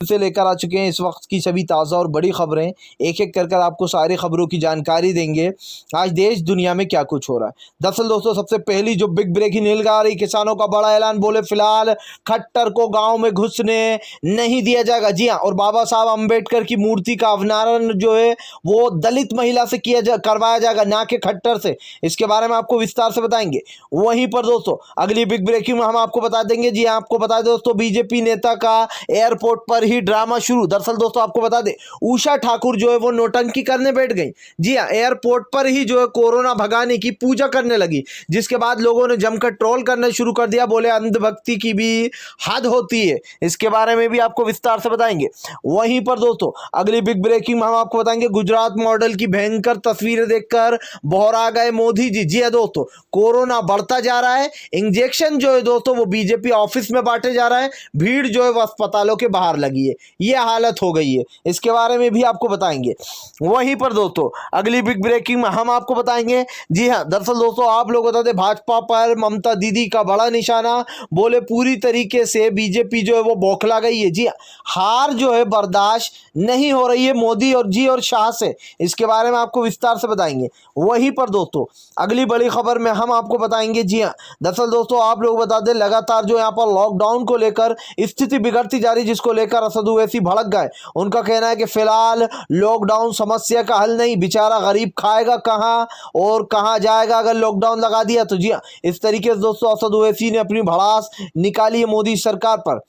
से लेकर आ चुके हैं इस वक्त की सभी ताज़ा और बड़ी खबरें। एक एक कर आपको सारी खबरों की जानकारी देंगे। आज देश दुनिया में क्या कुछ हो रहा है। दरअसल दोस्तों, सबसे पहली जो बिग ब्रेकिंग न्यूज़ आ रही, किसानों का बड़ा ऐलान। बोले फिलहाल खट्टर को गांव में घुसने नहीं दिया जाएगा। जी हाँ, और बाबा साहब अम्बेडकर की मूर्ति का अवनारण जो है वो दलित महिला से करवाया जाएगा, ना कि खट्टर से। इसके बारे में आपको विस्तार से बताएंगे। वहीं पर दोस्तों अगली बिग ब्रेकिंग में हम आपको बता देंगे। जी हाँ, आपको बता दें दोस्तों, बीजेपी नेता का एयरपोर्ट पर ही ड्रामा शुरू। दरअसल दोस्तों आपको बता दें, उषा ठाकुर जो है वो नौटंकी करने बैठ गई। जी हाँ, एयरपोर्ट पर ही जो है कोरोना भगाने की पूजा करने लगी, जिसके बाद लोगों ने जमकर ट्रोल करना शुरू कर दिया। बोले अंधभक्ति की भी हद होती है। इसके बारे में भी आपको विस्तार से बताएंगे। वहीं पर दोस्तों अगली बिग ब्रेकिंग में हम आपको बताएंगे, गुजरात मॉडल की भयंकर तस्वीरें देखकर बौरा गए मोदी जी। जी हाँ दोस्तों, कोरोना बढ़ता जा रहा है। इंजेक्शन जो है दोस्तों वो बीजेपी ऑफिस में बांटे जा रहा है। भीड़ जो है वो अस्पतालों के बाहर लगी है। ये हालत हो गई है। इसके बारे में भी आपको बताएंगे। वहीं पर दोस्तों अगली बिग ब्रेकिंग में हम आपको बताएंगे। जी हाँ, दरअसल दोस्तों आप लोग बता दें, भाजपा पर ममता दीदी का बड़ा निशाना। बोले पूरी तरीके से बीजेपी जो है वो बौखला गई है। जी हाँ, हार जो है बर्दाश्त नहीं हो रही है मोदी और शाह से। इसके बारे में आपको विस्तार से बताएंगे। वहीं पर दोस्तों अगली बड़ी खबर में हम आपको बताएंगे। जी हाँ, दरअसल दोस्तों आप लोग बता दें, लगातार जो यहाँ पर लॉकडाउन को लेकर स्थिति बिगड़ती जा रही, जिसको लेकर असद ओवैसी भड़क गए। उनका कहना है कि फिलहाल लॉकडाउन समस्या का हल नहीं, बेचारा गरीब खाएगा कहाँ और कहाँ जाएगा अगर लॉकडाउन लगा दिया तो। जी हाँ, इस तरीके से दोस्तों असद ओवैसी ने अपनी भड़ास निकाली है मोदी सरकार पर।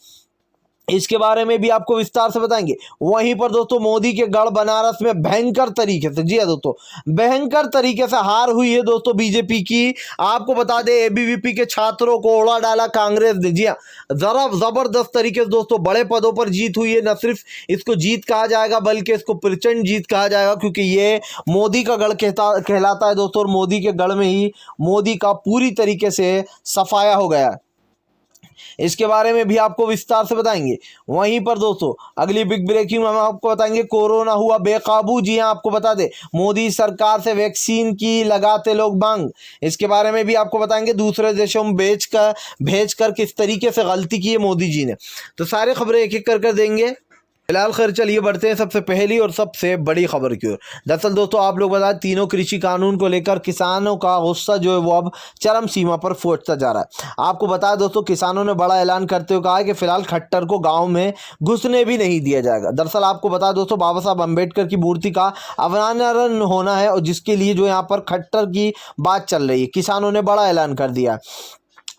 इसके बारे में भी आपको विस्तार से बताएंगे। वहीं पर दोस्तों मोदी के गढ़ बनारस में भयंकर तरीके से, जी दोस्तों भयंकर तरीके से हार हुई है दोस्तों बीजेपी की। आपको बता दें, एबीवीपी के छात्रों को उड़ा डाला कांग्रेस ने। जी हाँ, जरा जबरदस्त तरीके से दोस्तों बड़े पदों पर जीत हुई है। न सिर्फ इसको जीत कहा जाएगा बल्कि इसको प्रचंड जीत कहा जाएगा, क्योंकि ये मोदी का गढ़ कहलाता है दोस्तों। और मोदी के गढ़ में ही मोदी का पूरी तरीके से सफाया हो गया है। इसके बारे में भी आपको विस्तार से बताएंगे। वहीं पर दोस्तों अगली बिग ब्रेकिंग में हम आपको बताएंगे, कोरोना हुआ बेकाबू। जी हां, आपको बता दें, मोदी सरकार से वैक्सीन की लगाते लोग मांग। इसके बारे में भी आपको बताएंगे, दूसरे देशों में भेज कर किस तरीके से गलती की है मोदी जी ने। तो सारे खबरें एक एक कर देंगे। फिलहाल खैर चलिए बढ़ते हैं सबसे पहली और सबसे बड़ी खबर की ओर। दरअसल दोस्तों आप लोग बता, तीनों कृषि कानून को लेकर किसानों का गुस्सा जो है वो अब चरम सीमा पर पहुंचता जा रहा है। आपको बता दोस्तों, किसानों ने बड़ा ऐलान करते हुए कहा है कि फिलहाल खट्टर को गांव में घुसने भी नहीं दिया जाएगा। दरअसल आपको बता दोस्तों, बाबा साहब अम्बेडकर की मूर्ति का अवनारण होना है और जिसके लिए जो यहाँ पर खट्टर की बात चल रही है। किसानों ने बड़ा ऐलान कर दिया।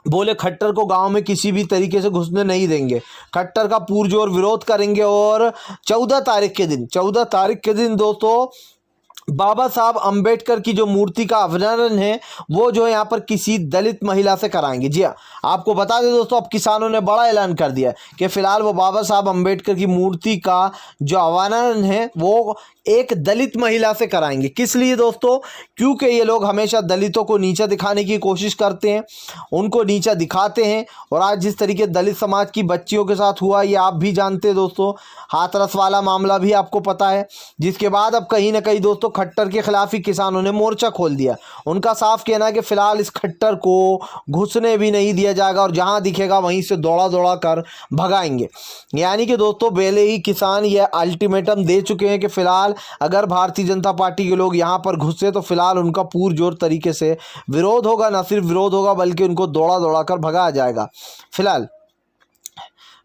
बोले खट्टर को गांव में किसी भी तरीके से घुसने नहीं देंगे। खट्टर का पुरजोर विरोध करेंगे। और 14 तारीख के दिन दोस्तों बाबा साहब अम्बेडकर की जो मूर्ति का अवनारण है वो जो है यहाँ पर किसी दलित महिला से कराएंगे। जी हाँ, आपको बता दें दोस्तों, अब किसानों ने बड़ा ऐलान कर दिया कि फिलहाल वो बाबा साहब अम्बेडकर की मूर्ति का जो अवनारण है वो एक दलित महिला से कराएंगे। किस लिए दोस्तों? क्योंकि ये लोग हमेशा दलितों को नीचा दिखाने की कोशिश करते हैं, उनको नीचा दिखाते हैं। और आज जिस तरीके दलित समाज की बच्चियों के साथ हुआ ये आप भी जानते हैं दोस्तों, हाथरस वाला मामला भी आपको पता है। जिसके बाद अब कहीं ना कहीं दोस्तों खट्टर के खिलाफ ही किसानों ने मोर्चा खोल दिया। उनका साफ कहना है कि फिलहाल इस खट्टर को घुसने भी नहीं दिया जाएगा और जहां दिखेगा वहीं से दौड़ा कर भगाएंगे। यानी कि दोस्तों पहले ही किसान ये अल्टीमेटम दे चुके हैं कि फिलहाल अगर भारतीय जनता पार्टी के लोग यहाँ पर घुसे तो फिलहाल उनका पुरजोर तरीके से विरोध होगा। न सिर्फ विरोध होगा बल्कि उनको दौड़ा कर भगाया जाएगा। फिलहाल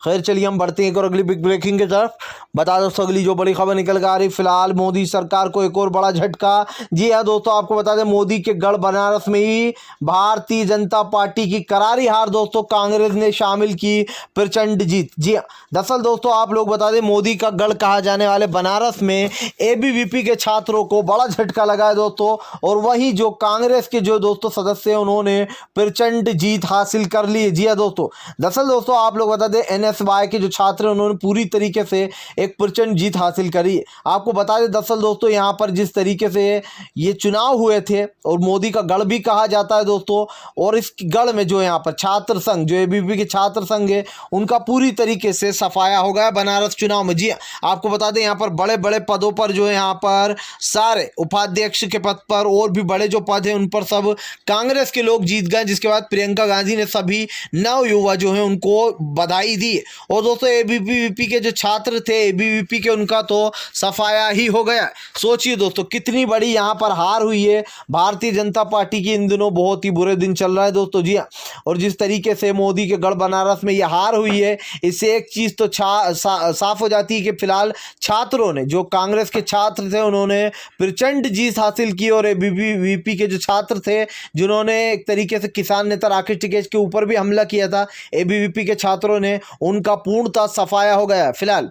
खैर चलिए हम बढ़ते हैं और अगली बिग ब्रेकिंग की तरफ। बता दोस्तों अगली जो बड़ी खबर निकल कर आ रही, फिलहाल मोदी सरकार को एक और बड़ा झटका। जी हाँ दोस्तों, आपको बता दें, मोदी के गढ़ बनारस में ही भारतीय जनता पार्टी की करारी हार दोस्तों, कांग्रेस ने शामिल की प्रचंड जीत। जी हाँ, दरअसल दोस्तों आप लोग बता दें, मोदी का गढ़ कहा जाने वाले बनारस में एबीवीपी के छात्रों को बड़ा झटका लगा है दोस्तों। और वहीं जो कांग्रेस के जो दोस्तों सदस्य हैं उन्होंने प्रचंड जीत हासिल कर ली है। जी हाँ दोस्तों, दरअसल दोस्तों आप लोग बता दें, NSY के जो छात्र हैं उन्होंने पूरी तरीके से एक प्रचंड जीत हासिल करी है। आपको बता दें दरअसल दोस्तों यहाँ पर जिस तरीके से ये चुनाव हुए थे और मोदी का गढ़ भी कहा जाता है दोस्तों, और इस गढ़ में जो यहाँ पर छात्र संघ जो एबीवीपी के छात्र संघ है उनका पूरी तरीके से सफाया हो गया बनारस चुनाव में। जी आपको बता दें यहाँ पर बड़े बड़े पदों पर जो है यहाँ पर सारे उपाध्यक्ष के पद पर और भी बड़े जो पद हैं उन पर सब कांग्रेस के लोग जीत गए, जिसके बाद प्रियंका गांधी ने सभी नव युवा जो है उनको बधाई दी। और दोस्तों एबीवीपी के जो छात्र थे एबीवीपी के उनका तो सफाया ही हो गया। सोचिए दोस्तों कितनी बड़ी यहाँ पर हार हुई है भारतीय जनता पार्टी की। इन दिनों बहुत ही बुरे दिन चल रहा है दोस्तों। जी हाँ, और जिस तरीके से मोदी के गढ़ बनारस में ये हार हुई है इससे एक चीज़ तो साफ हो जाती है कि फिलहाल छात्रों ने जो कांग्रेस के छात्र थे उन्होंने प्रचंड जीत हासिल की, और एबीवीपी के जो छात्र थे जिन्होंने एक तरीके से किसान नेता राकेश टिकैत के ऊपर भी हमला किया था एबीवीपी के छात्रों ने, उनका पूर्णतः सफाया हो गया फिलहाल।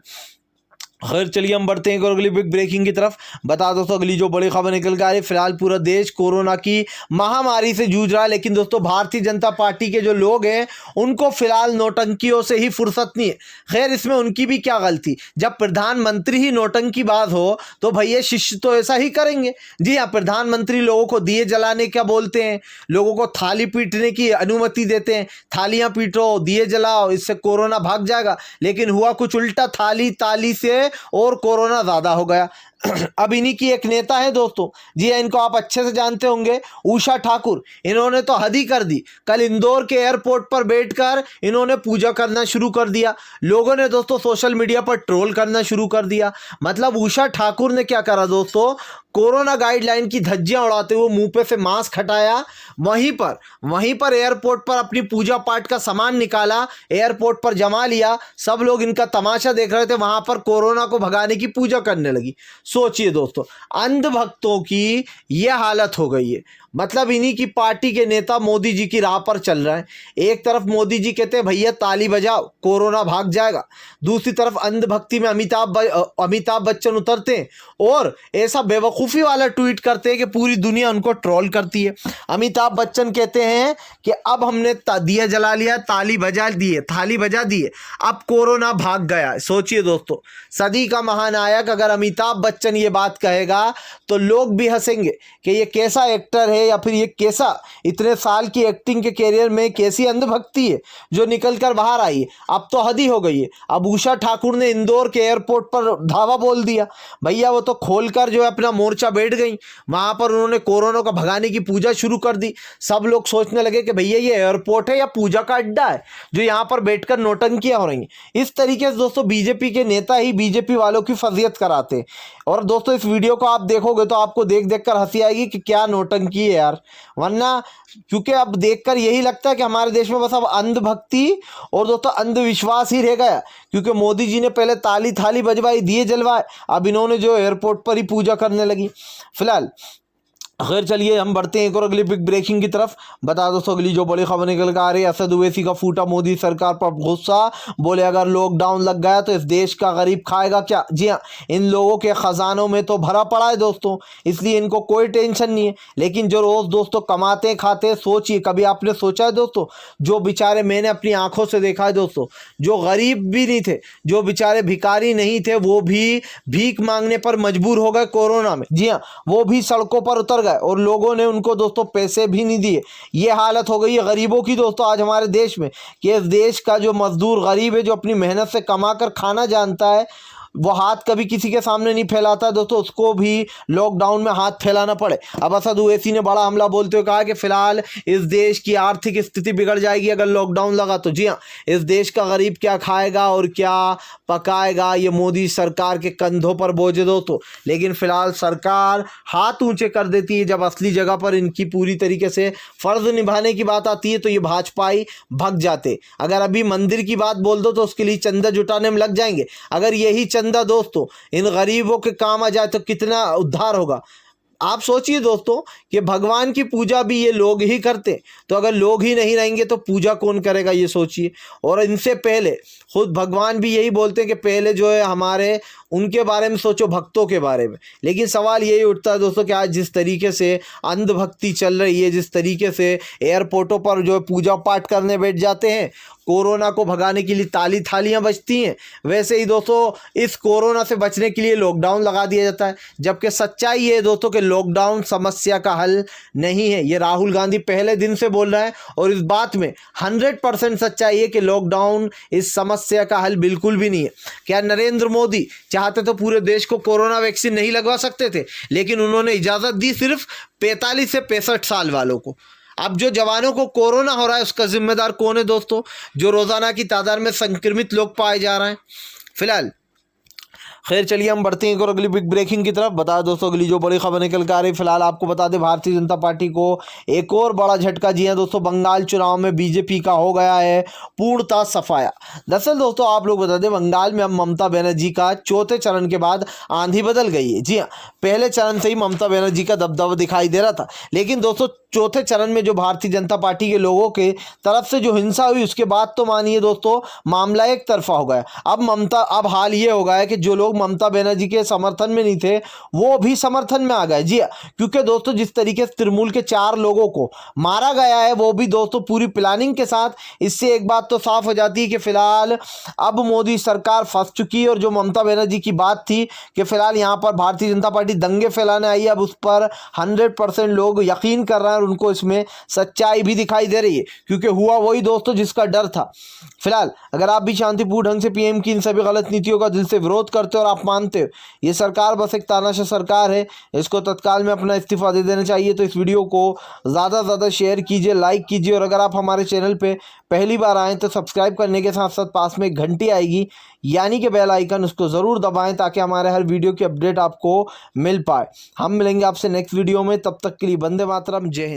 खैर चलिए हम बढ़ते हैं एक और अगली बिग ब्रेकिंग की तरफ। बता दोस्तों अगली जो बड़ी खबर निकल के आ रही है, फिलहाल पूरा देश कोरोना की महामारी से जूझ रहा है, लेकिन दोस्तों भारतीय जनता पार्टी के जो लोग हैं उनको फिलहाल नौटंकियों से ही फुर्सत नहीं है। खैर इसमें उनकी भी क्या गलती, जब प्रधानमंत्री ही नौटंकीबाज हो तो भैया शिष्य तो ऐसा ही करेंगे। जी हाँ, प्रधानमंत्री लोगों को दिए जलाने क्या बोलते हैं, लोगों को थाली पीटने की अनुमति देते हैं, थालियां पीटो दिए जलाओ इससे कोरोना भाग जाएगा, लेकिन हुआ कुछ उल्टा, थाली ताली से और कोरोना ज्यादा हो गया। अब इन्हीं की एक नेता है दोस्तों, जी हाँ इनको आप अच्छे से जानते होंगे, उषा ठाकुर। इन्होंने तो हद ही कर दी, कल इंदौर के एयरपोर्ट पर बैठकर इन्होंने पूजा करना शुरू कर दिया। लोगों ने दोस्तों सोशल मीडिया पर ट्रोल करना शुरू कर दिया। मतलब उषा ठाकुर ने क्या करा दोस्तों, कोरोना गाइडलाइन की धज्जियां उड़ाते हुए मुंह पे से मास्क हटाया, वहीं पर एयरपोर्ट पर अपनी पूजा पाठ का सामान निकाला, एयरपोर्ट पर जमा लिया, सब लोग इनका तमाशा देख रहे थे, वहां पर कोरोना को भगाने की पूजा करने लगी। सोचिए दोस्तों अंधभक्तों की यह हालत हो गई है। मतलब इन्हीं की पार्टी के नेता मोदी जी की राह पर चल रहे हैं। एक तरफ मोदी जी कहते हैं भैया ताली बजाओ कोरोना भाग जाएगा, दूसरी तरफ अंधभक्ति में अमिताभ बच्चन उतरते हैं और ऐसा बेवकूफ़ी वाला ट्वीट करते हैं कि पूरी दुनिया उनको ट्रोल करती है। अमिताभ बच्चन कहते हैं कि अब हमने दिया जला लिया, थाली बजा दिए, अब कोरोना भाग गया। सोचिए दोस्तों सदी का महानायक अगर अमिताभ बच्चन ये बात कहेगा तो लोग भी हंसेंगे कि ये कैसा एक्टर है, या फिर ये कैसा इतने साल की एक्टिंग के कैरियर में कैसी अंधभक्ति है जो निकल कर बाहर आई है। अब तो हद ही हो गई है। अब उषा ठाकुर ने इंदौर के एयरपोर्ट पर धावा बोल दिया, भैया वो तो खोलकर जो है अपना मोर्चा बैठ गई, वहां पर उन्होंने कोरोना को भगाने की पूजा शुरू कर दी। सब लोग सोचने लगे कि भैया ये एयरपोर्ट है या पूजा का अड्डा है जो यहाँ पर बैठकर नौटंकियां हो रही हैं। इस तरीके से दोस्तों बीजेपी के नेता ही बीजेपी वालों की फजीयत कराते हैं। और दोस्तों इस वीडियो को आप देखोगे तो आपको देख कर हंसी आएगी कि क्या नौटंकी है यार, वरना क्योंकि अब देखकर यही लगता है कि हमारे देश में बस अब अंधभक्ति और दोस्तों अंधविश्वास ही रह गया, क्योंकि मोदी जी ने पहले ताली थाली बजवाई, दिए जलवाए, अब इन्होंने जो एयरपोर्ट पर ही पूजा करने लगी फिलहाल। खैर चलिए हम बढ़ते हैं एक और अगली बिग ब्रेकिंग की तरफ। बता दोस्तों अगली जो बड़ी खबर निकल कर आ रही है, असद ओवैसी का फूटा मोदी सरकार पर गुस्सा, बोले अगर लॉकडाउन लग गया तो इस देश का गरीब खाएगा क्या। जी हाँ, इन लोगों के खजानों में तो भरा पड़ा है दोस्तों, इसलिए इनको कोई टेंशन नहीं है, लेकिन जो रोज दोस्तों कमाते खाते, सोचिए कभी आपने सोचा है दोस्तों, जो बेचारे मैंने अपनी आंखों से देखा है दोस्तों, जो गरीब भी नहीं थे, जो बेचारे भिखारी नहीं थे, वो भी भीख मांगने पर मजबूर हो गए कोरोना में। जी हाँ, वो भी सड़कों पर उतर गए और लोगों ने उनको दोस्तों पैसे भी नहीं दिए। ये हालत हो गई है गरीबों की दोस्तों आज हमारे देश में, कि इस देश का जो मजदूर गरीब है, जो अपनी मेहनत से कमा कर खाना जानता है, वो हाथ कभी किसी के सामने नहीं फैलाता दोस्तों, उसको भी लॉकडाउन में हाथ फैलाना पड़े। अब असद ओवैसी ने बड़ा हमला बोलते हुए कहा कि फिलहाल इस देश की आर्थिक स्थिति बिगड़ जाएगी अगर लॉकडाउन लगा तो। जी हाँ, इस देश का गरीब क्या खाएगा और क्या पकाएगा, ये मोदी सरकार के कंधों पर बोझ है दोस्तों। लेकिन फिलहाल सरकार हाथ ऊंचे कर देती है जब असली जगह पर इनकी पूरी तरीके से फर्ज निभाने की बात आती है तो ये भाजपाई भग जाते। अगर अभी मंदिर की बात बोल दो तो उसके लिए चंदा जुटाने में लग जाएंगे। अगर यही चंदा दोस्तों इन गरीबों के काम आ जाए तो कितना उद्धार होगा। आप सोचिए दोस्तों कि भगवान की पूजा भी ये लोग ही करते, तो अगर लोग ही नहीं रहेंगे तो पूजा कौन करेगा, ये सोचिए। और इनसे पहले खुद भगवान भी यही बोलते हैं कि पहले जो है हमारे उनके बारे में सोचो, भक्तों के बारे में। लेकिन सवाल यही उठता है दोस्तों कि आज जिस तरीके से अंधभक्ति चल रही है, जिस तरीके से एयरपोर्टों पर जो पूजा पाठ करने बैठ जाते हैं, कोरोना को भगाने के लिए ताली थालियां बजती हैं, वैसे ही दोस्तों इस कोरोना से बचने के लिए लॉकडाउन लगा दिया जाता है। जबकि सच्चाई ये है दोस्तों कि लॉकडाउन समस्या का हल नहीं है। ये राहुल गांधी पहले दिन से बोल रहे हैं और इस बात में 100% सच्चाई है कि लॉकडाउन इस समस्या का हल बिल्कुल भी नहीं है। क्या नरेंद्र मोदी चाहते तो पूरे देश को कोरोना वैक्सीन नहीं लगवा सकते थे, लेकिन उन्होंने इजाज़त दी सिर्फ 45 से 65 साल वालों को। अब जो जवानों को कोरोना हो रहा है उसका जिम्मेदार कौन है दोस्तों? जो रोजाना की तादाद में संक्रमित लोग पाए जा रहे हैं। फिलहाल खैर चलिए हम बढ़ते हैं एक और अगली बिग ब्रेकिंग की तरफ। बता दोस्तों अगली जो बड़ी खबर निकल कर आ रही, फिलहाल आपको बता दें भारतीय जनता पार्टी को एक और बड़ा झटका। जी हां दोस्तों, बंगाल चुनाव में बीजेपी का हो गया है पूर्णतः सफाया। दरअसल दोस्तों आप लोग बता दें, बंगाल में अब ममता बनर्जी का चौथे चरण के बाद आंधी बदल गई है। जी हाँ, पहले चरण से ही ममता बनर्जी का दबदबा दिखाई दे रहा था, लेकिन दोस्तों चौथे चरण में जो भारतीय जनता पार्टी के लोगों के तरफ से जो हिंसा हुई उसके बाद तो मानिए दोस्तों मामला एक तरफा हो गया। अब हाल ये हो गया है कि जो लोग ममता बनर्जी के समर्थन में नहीं थे वो भी समर्थन में आ गए। जी क्योंकि दोस्तों जिस तरीके से तृणमूल के 4 लोगों को मारा गया है वो भी दोस्तों पूरी प्लानिंग के साथ। इससे एक बात तो साफ हो जाती है कि फिलहाल अब मोदी सरकार फंस चुकी है। और जो ममता बनर्जी की बात थी कि फिलहाल यहाँ पर भारतीय जनता पार्टी दंगे फैलाने आई है, अब उस पर 100% लोग यकीन कर रहे हैं और उनको इसमें सच्चाई भी दिखाई दे रही है, क्योंकि हुआ वही दोस्तों जिसका डर था। फिलहाल अगर आप भी शांतिपूर्ण ढंग से पीएम की इन सभी गलत नीतियों का दिल से विरोध करते हो और आप मानते हो ये सरकार बस एक तानाशाह सरकार है, इसको तत्काल में अपना इस्तीफा दे देना चाहिए, तो इस वीडियो को ज़्यादा से ज़्यादा शेयर कीजिए, लाइक कीजिए। और अगर आप हमारे चैनल पे पहली बार आएँ तो सब्सक्राइब करने के साथ साथ पास में एक घंटी आएगी यानी कि बेल आइकन, उसको ज़रूर दबाएं ताकि हमारे हर वीडियो की अपडेट आपको मिल पाए। हम मिलेंगे आपसे नेक्स्ट वीडियो में, तब तक के लिए वंदे मातरम, जय हिंद।